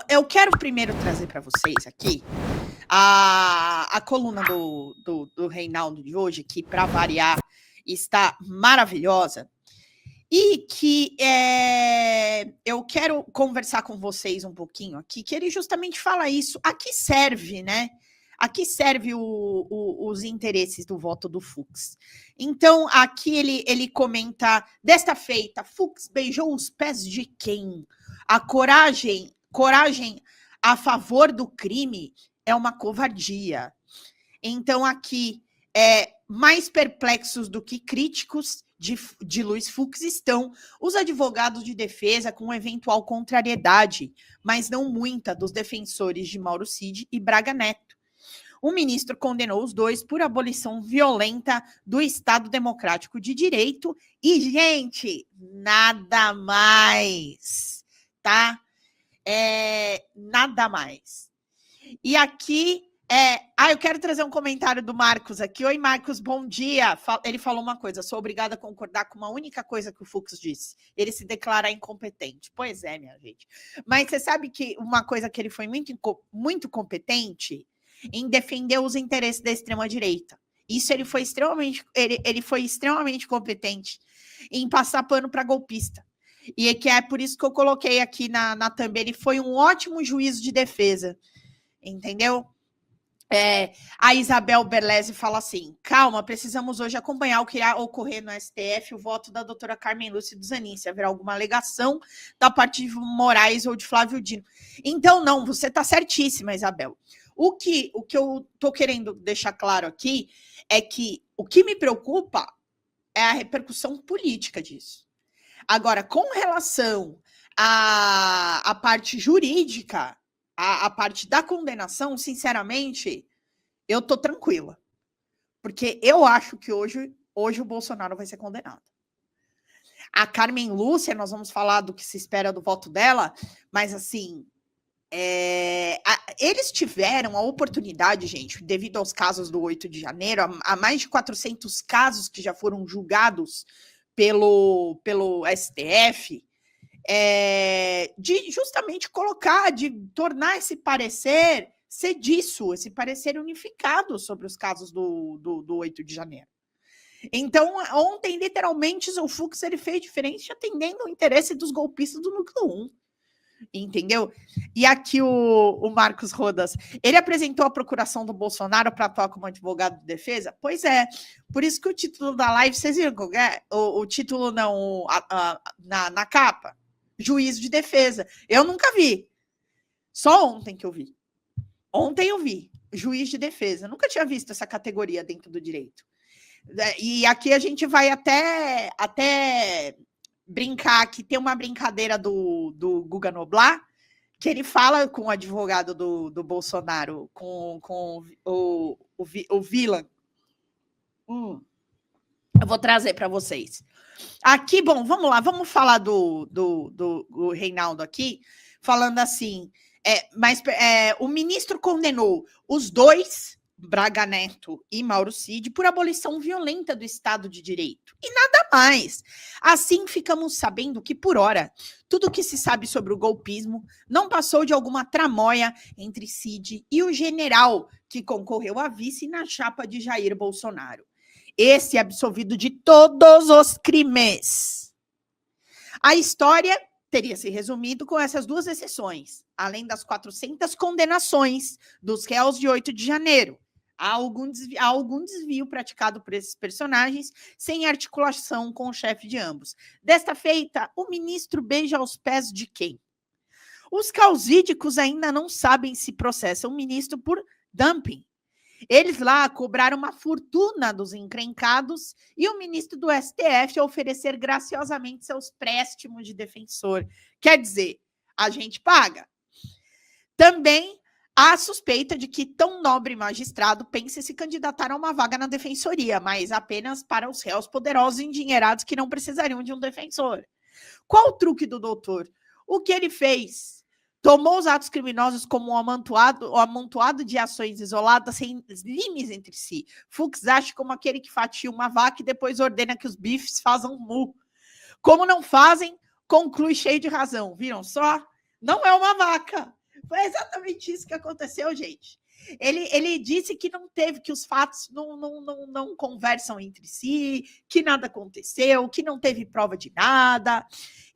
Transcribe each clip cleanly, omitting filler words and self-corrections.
eu quero primeiro trazer para vocês aqui a coluna do Reinaldo de hoje, que, para variar, está maravilhosa. E que eu quero conversar com vocês um pouquinho aqui, que ele justamente fala isso. A que serve, né? A que serve os interesses do voto do Fux? Então, aqui ele comenta, desta feita, Fux beijou os pés de quem? A coragem a favor do crime é uma covardia. Então, aqui, mais perplexos do que críticos de Luiz Fux estão os advogados de defesa com eventual contrariedade, mas não muita, dos defensores de Mauro Cid e Braga Neto. O ministro condenou os dois por abolição violenta do Estado Democrático de Direito e, gente, nada mais, tá? Nada mais. E aqui... eu quero trazer um comentário do Marcos aqui. Oi, Marcos, bom dia. Ele falou uma coisa, sou obrigada a concordar com uma única coisa que o Fux disse. Ele se declara incompetente. Pois é, minha gente. Mas você sabe que uma coisa que ele foi muito competente em defender os interesses da extrema-direita. Isso ele foi extremamente competente em passar pano para golpista. E que é por isso que eu coloquei aqui na thumb. Ele foi um ótimo juízo de defesa. Entendeu? A Isabel Berlese fala assim: calma, precisamos hoje acompanhar o que irá ocorrer no STF, o voto da doutora Carmen Lúcia dos Zanin, se haverá alguma alegação da parte de Moraes ou de Flávio Dino. Então, não, você está certíssima, Isabel. O que eu estou querendo deixar claro aqui é que o que me preocupa é a repercussão política disso. Agora, com relação à parte jurídica, a parte da condenação, sinceramente, eu tô tranquila. Porque eu acho que hoje o Bolsonaro vai ser condenado. A Carmen Lúcia, nós vamos falar do que se espera do voto dela, mas assim, eles tiveram a oportunidade, gente, devido aos casos do 8 de janeiro, a mais de 400 casos que já foram julgados pelo STF, de justamente de tornar esse parecer ser disso, esse parecer unificado sobre os casos do 8 de janeiro. Então, ontem, literalmente, o Fux ele fez diferente atendendo o interesse dos golpistas do Núcleo 1. Entendeu? E aqui o Marcos Rodas, ele apresentou a procuração do Bolsonaro para atuar como advogado de defesa? Pois é, por isso que o título da live, vocês viram o título não, na capa? Juízo de defesa. Eu nunca vi. Só ontem que eu vi. Ontem eu vi. Juiz de defesa. Nunca tinha visto essa categoria dentro do direito. E aqui a gente vai até brincar, que tem uma brincadeira do Guga Noblar, que ele fala com o advogado do Bolsonaro, com o Villan. Eu vou trazer para vocês. Aqui, bom, vamos lá, vamos falar do Reinaldo aqui, falando assim, o ministro condenou os dois, Braga Neto e Mauro Cid, por abolição violenta do Estado de Direito. E nada mais. Assim, ficamos sabendo que, por hora, tudo o que se sabe sobre o golpismo não passou de alguma tramóia entre Cid e o general que concorreu a vice na chapa de Jair Bolsonaro. Esse é absolvido de todos os crimes. A história teria se resumido com essas duas exceções, além das 400 condenações dos réus de 8 de janeiro. Há algum desvio praticado por esses personagens, sem articulação com o chefe de ambos. Desta feita, o ministro beija aos pés de quem? Os causídicos ainda não sabem se processam o ministro por dumping. Eles lá cobraram uma fortuna dos encrencados e o ministro do STF oferecer graciosamente seus préstimos de defensor. Quer dizer, a gente paga. Também há a suspeita de que tão nobre magistrado pense se candidatar a uma vaga na defensoria, mas apenas para os réus poderosos e endinheirados que não precisariam de um defensor. Qual o truque do doutor? O que ele fez? Tomou os atos criminosos como um amontoado de ações isoladas sem limites entre si. Fux age como aquele que fatia uma vaca e depois ordena que os bifes façam mu. Como não fazem, conclui cheio de razão. Viram só? Não é uma vaca. Foi exatamente isso que aconteceu, gente. Ele disse que não teve, que os fatos não conversam entre si, que nada aconteceu, que não teve prova de nada.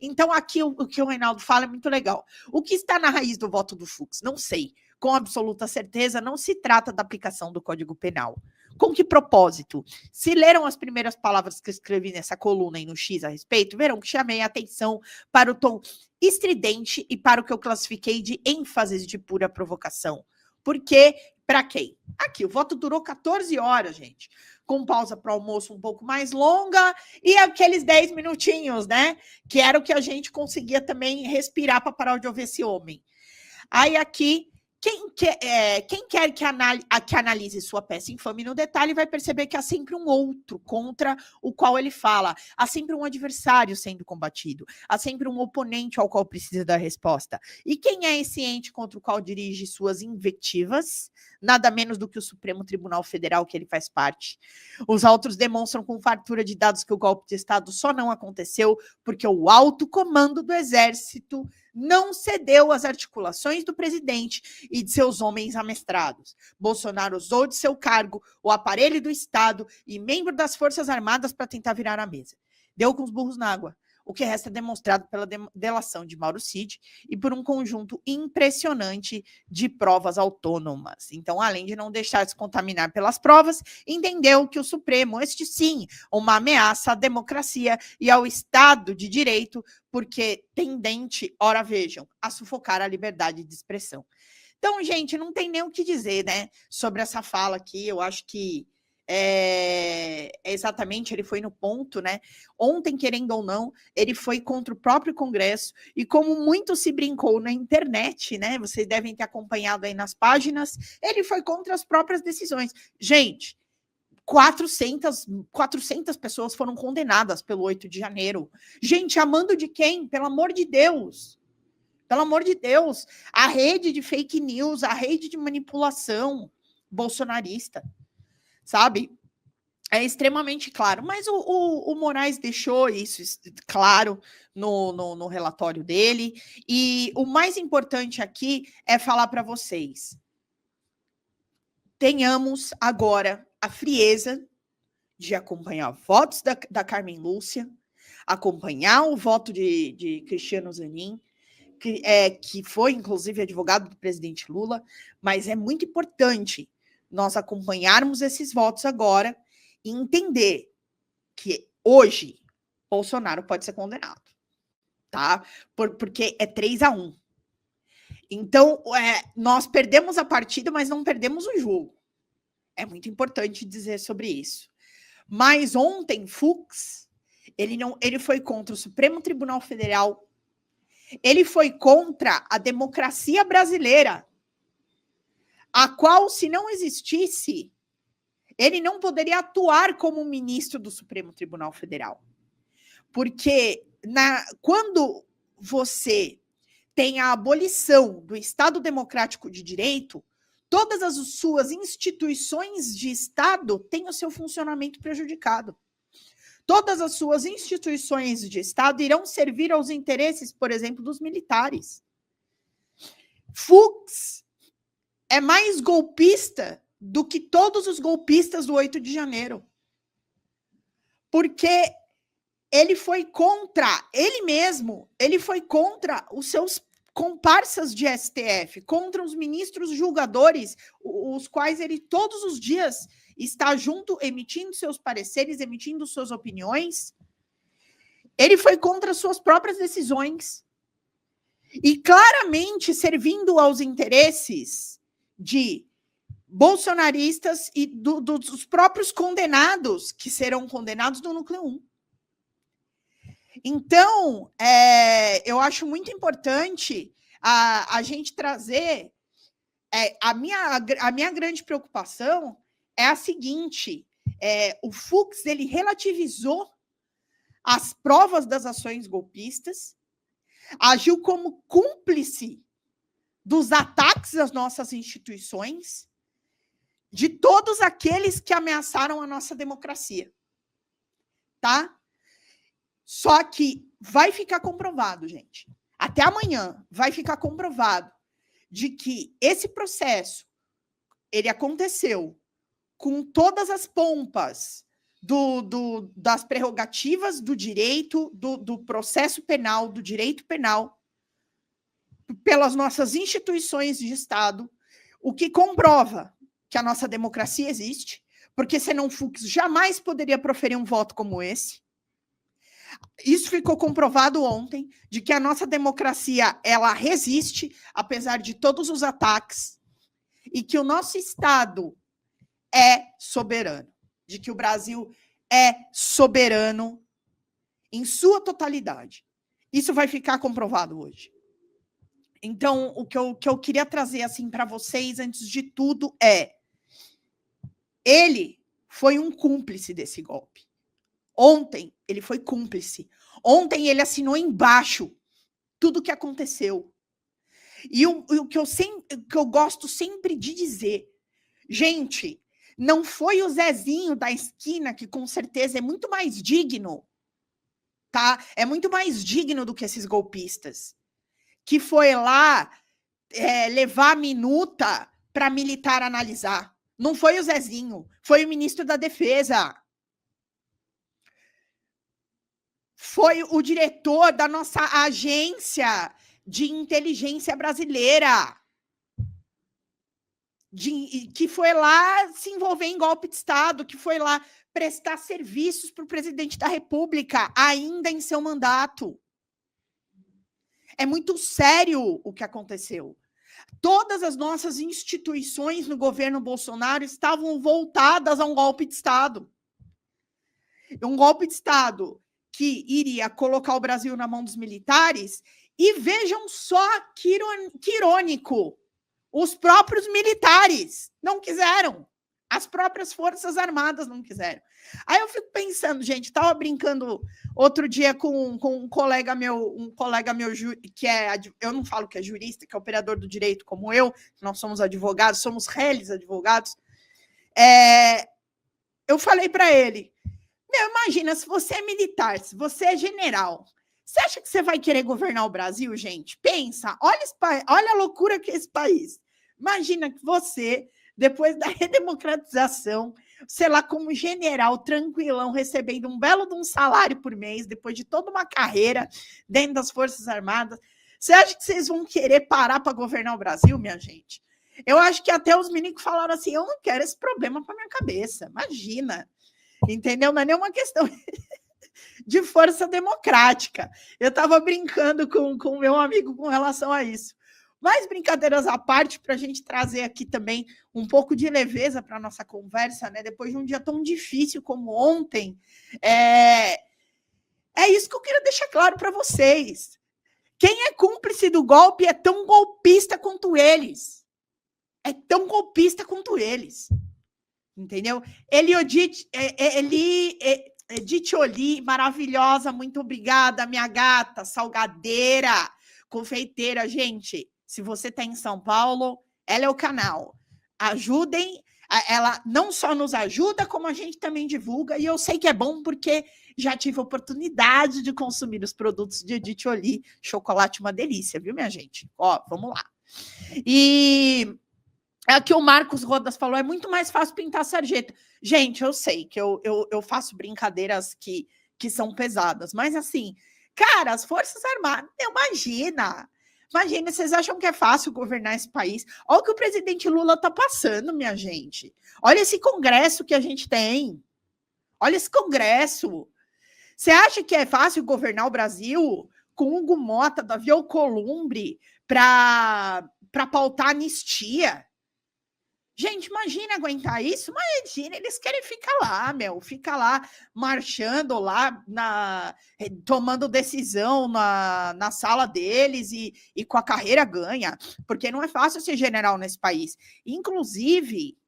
Então, aqui o que o Reinaldo fala é muito legal. O que está na raiz do voto do Fux? Não sei. Com absoluta certeza, não se trata da aplicação do Código Penal. Com que propósito? Se leram as primeiras palavras que eu escrevi nessa coluna e no X a respeito, verão que chamei a atenção para o tom estridente e para o que eu classifiquei de ênfases de pura provocação. Porque, para quem? Aqui, o voto durou 14 horas, gente. Com pausa para almoço um pouco mais longa e aqueles 10 minutinhos, né? Que era o que a gente conseguia também respirar para parar de ouvir esse homem. Aí aqui, quem quer que analise sua peça infame no detalhe vai perceber que há sempre um outro contra o qual ele fala. Há sempre um adversário sendo combatido. Há sempre um oponente ao qual precisa dar resposta. E quem é esse ente contra o qual dirige suas invectivas? Nada menos do que o Supremo Tribunal Federal, que ele faz parte. Os autos demonstram com fartura de dados que o golpe de Estado só não aconteceu porque o alto comando do Exército não cedeu às articulações do presidente e de seus homens amestrados. Bolsonaro usou de seu cargo, o aparelho do Estado e membro das Forças Armadas para tentar virar a mesa. Deu com os burros na água, o que resta demonstrado pela delação de Mauro Cid e por um conjunto impressionante de provas autônomas. Então, além de não deixar se contaminar pelas provas, entendeu que o Supremo, este sim, uma ameaça à democracia e ao Estado de Direito, porque tendente, ora vejam, a sufocar a liberdade de expressão. Então, gente, não tem nem o que dizer, né, sobre essa fala aqui. Eu acho que exatamente, ele foi no ponto, né? Ontem, querendo ou não, ele foi contra o próprio Congresso, e como muito se brincou na internet, né? Vocês devem ter acompanhado aí nas páginas, ele foi contra as próprias decisões. Gente, 400 pessoas foram condenadas pelo 8 de janeiro. Gente, a mando de quem? Pelo amor de Deus. Pelo amor de Deus. A rede de fake news, a rede de manipulação bolsonarista. Sabe? É extremamente claro. Mas o Moraes deixou isso claro no relatório dele. E o mais importante aqui é falar para vocês. Tenhamos agora a frieza de acompanhar votos da Carmen Lúcia, acompanhar o voto de Cristiano Zanin, que foi, inclusive, advogado do presidente Lula, mas é muito importante nós acompanharmos esses votos agora e entender que hoje Bolsonaro pode ser condenado, tá? Porque é 3-1. Então, nós perdemos a partida, mas não perdemos o jogo. É muito importante dizer sobre isso. Mas ontem, Fux, ele foi contra o Supremo Tribunal Federal, ele foi contra a democracia brasileira, a qual, se não existisse, ele não poderia atuar como ministro do Supremo Tribunal Federal. Porque quando você tem a abolição do Estado Democrático de Direito, todas as suas instituições de Estado têm o seu funcionamento prejudicado. Todas as suas instituições de Estado irão servir aos interesses, por exemplo, dos militares. Fux é mais golpista do que todos os golpistas do 8 de janeiro. Porque ele foi contra ele mesmo, ele foi contra os seus comparsas de STF, contra os ministros julgadores, os quais ele todos os dias está junto, emitindo seus pareceres, emitindo suas opiniões. Ele foi contra suas próprias decisões. E claramente servindo aos interesses de bolsonaristas e dos próprios condenados, que serão condenados no núcleo 1. Então, eu acho muito importante a gente trazer. A minha grande preocupação é a seguinte: o Fux ele relativizou as provas das ações golpistas, agiu como cúmplice dos ataques às nossas instituições, de todos aqueles que ameaçaram a nossa democracia, tá? Só que vai ficar comprovado, gente. até amanhã vai ficar comprovado de que esse processo ele aconteceu com todas as pompas das prerrogativas do direito, do processo penal, do direito penal, pelas nossas instituições de Estado, o que comprova que a nossa democracia existe, porque Zenon Fux jamais poderia proferir um voto como esse. Isso ficou comprovado ontem, de que a nossa democracia ela resiste, apesar de todos os ataques, e que o nosso Estado é soberano, de que o Brasil é soberano em sua totalidade. Isso vai ficar comprovado hoje. Então, o que eu queria trazer assim para vocês, antes de tudo, ele foi um cúmplice desse golpe. Ontem, ele foi cúmplice. Ontem, ele assinou embaixo tudo o que aconteceu. E o que eu gosto sempre de dizer, gente, não foi o Zezinho da esquina, que com certeza é muito mais digno, tá? É muito mais digno do que esses golpistas, que foi lá levar a minuta para militar analisar. Não foi o Zezinho, foi o ministro da Defesa. Foi o diretor da nossa agência de inteligência brasileira, que foi lá se envolver em golpe de Estado, que foi lá prestar serviços para o presidente da República, ainda em seu mandato. É muito sério o que aconteceu. Todas as nossas instituições no governo Bolsonaro estavam voltadas a um golpe de Estado. Um golpe de Estado que iria colocar o Brasil na mão dos militares, e vejam só que irônico, os próprios militares não quiseram, as próprias Forças Armadas não quiseram. Aí eu fico pensando, gente, estava brincando outro dia com um colega meu que eu não falo que é jurista, que é operador do direito como eu, nós somos advogados, somos réis advogados. Eu falei para ele, imagina, se você é militar, se você é general, você acha que você vai querer governar o Brasil, gente? Pensa, olha a loucura que é esse país. Imagina que você, depois da redemocratização, sei lá, como general, tranquilão, recebendo um belo de um salário por mês, depois de toda uma carreira dentro das Forças Armadas, você acha que vocês vão querer parar para governar o Brasil, minha gente? Eu acho que até os meninos falaram assim, eu não quero esse problema para minha cabeça, imagina. Entendeu? Não é nenhuma questão de força democrática. Eu estava brincando com o meu amigo com relação a isso. Mas brincadeiras à parte, para a gente trazer aqui também um pouco de leveza para a nossa conversa, né? Depois de um dia tão difícil como ontem, é isso que eu queria deixar claro para vocês. Quem é cúmplice do golpe é tão golpista quanto eles. É tão golpista quanto eles. Entendeu? Edith Oli, maravilhosa, muito obrigada, minha gata, salgadeira, confeiteira. Gente, se você está em São Paulo, ela é o canal. Ajudem, ela não só nos ajuda, como a gente também divulga, e eu sei que é bom porque já tive a oportunidade de consumir os produtos de Edith Oli, chocolate uma delícia, viu, minha gente? Ó, vamos lá. E é que o Marcos Rodas falou, é muito mais fácil pintar sarjeta. Gente, eu sei que eu faço brincadeiras que são pesadas, mas assim, cara, as Forças Armadas, imagina, vocês acham que é fácil governar esse país? Olha o que o presidente Lula está passando, minha gente. Olha esse congresso que a gente tem. Olha esse congresso. Você acha que é fácil governar o Brasil com Hugo Mota, Davi Alcolumbre, para pautar anistia? Gente, imagina aguentar isso, imagina, eles querem ficar lá, ficar lá, marchando lá, tomando decisão na sala deles e com a carreira ganha, porque não é fácil ser general nesse país. Inclusive,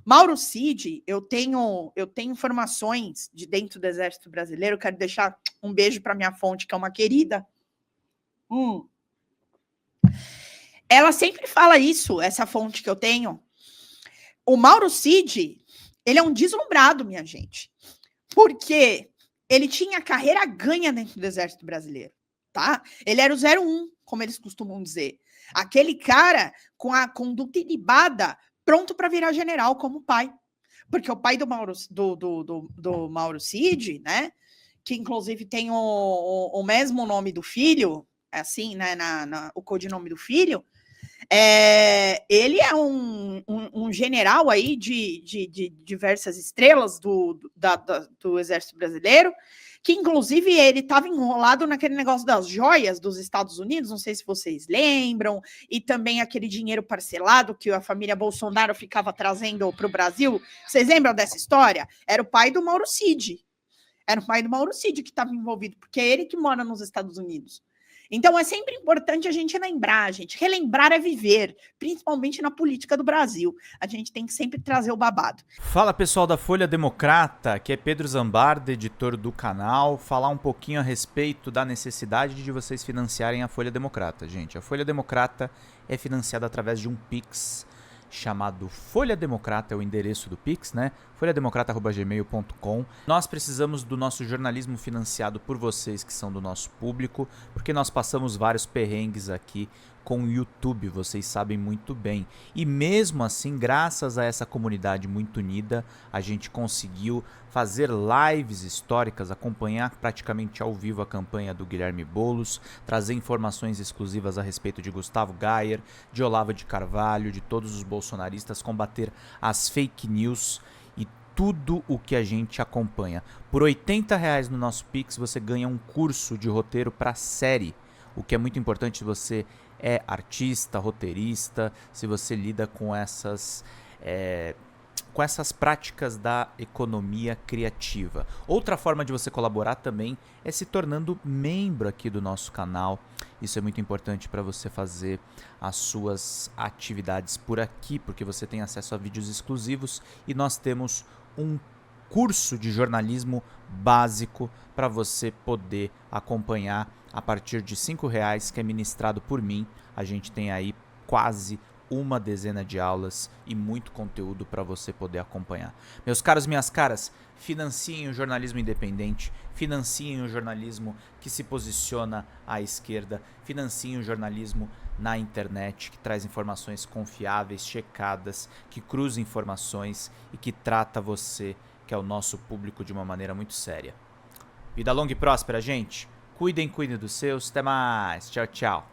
Mauro Cid, eu tenho informações de dentro do Exército Brasileiro, quero deixar um beijo para minha fonte, que é uma querida. Ela sempre fala isso, essa fonte que eu tenho. O Mauro Cid, ele é um deslumbrado, minha gente. Porque ele tinha carreira ganha dentro do Exército Brasileiro, tá? Ele era o 01, como eles costumam dizer. Aquele cara com a conduta ilibada, pronto para virar general como pai. Porque o pai do Mauro Cid, né? Que inclusive tem o mesmo nome do filho, assim, né? O codinome do filho. Ele é um general aí de diversas estrelas do Exército Brasileiro, que inclusive ele estava enrolado naquele negócio das joias dos Estados Unidos, não sei se vocês lembram, e também aquele dinheiro parcelado que a família Bolsonaro ficava trazendo para o Brasil. Vocês lembram dessa história? Era o pai do Mauro Cid. Era o pai do Mauro Cid que estava envolvido, porque é ele que mora nos Estados Unidos. Então é sempre importante a gente lembrar, gente. Relembrar é viver, principalmente na política do Brasil. A gente tem que sempre trazer o babado. Fala pessoal da Folha Democrata, que é Pedro Zambarda, editor do canal, falar um pouquinho a respeito da necessidade de vocês financiarem a Folha Democrata. Gente, a Folha Democrata é financiada através de um Pix chamado Folha Democrata, é o endereço do Pix, né? folhademocrata@gmail.com. Nós precisamos do nosso jornalismo financiado por vocês que são do nosso público, porque nós passamos vários perrengues aqui com o YouTube, vocês sabem muito bem. E mesmo assim, graças a essa comunidade muito unida, a gente conseguiu fazer lives históricas, acompanhar praticamente ao vivo a campanha do Guilherme Boulos, trazer informações exclusivas a respeito de Gustavo Gayer, de Olavo de Carvalho, de todos os bolsonaristas, combater as fake news e tudo o que a gente acompanha. Por R$80 no nosso Pix você ganha um curso de roteiro para série, o que é muito importante se você é artista, roteirista, se você lida com essas práticas da economia criativa. Outra forma de você colaborar também é se tornando membro aqui do nosso canal. Isso é muito importante para você fazer as suas atividades por aqui, porque você tem acesso a vídeos exclusivos e nós temos um curso de jornalismo básico para você poder acompanhar a partir de R$5, que é ministrado por mim. A gente tem aí quase uma dezena de aulas e muito conteúdo para você poder acompanhar. Meus caros, minhas caras, financiem o jornalismo independente, financiem o jornalismo que se posiciona à esquerda, financiem o jornalismo na internet, que traz informações confiáveis, checadas, que cruza informações e que trata você, que é o nosso público, de uma maneira muito séria. Vida longa e próspera, gente. Cuidem dos seus. Até mais. Tchau, tchau.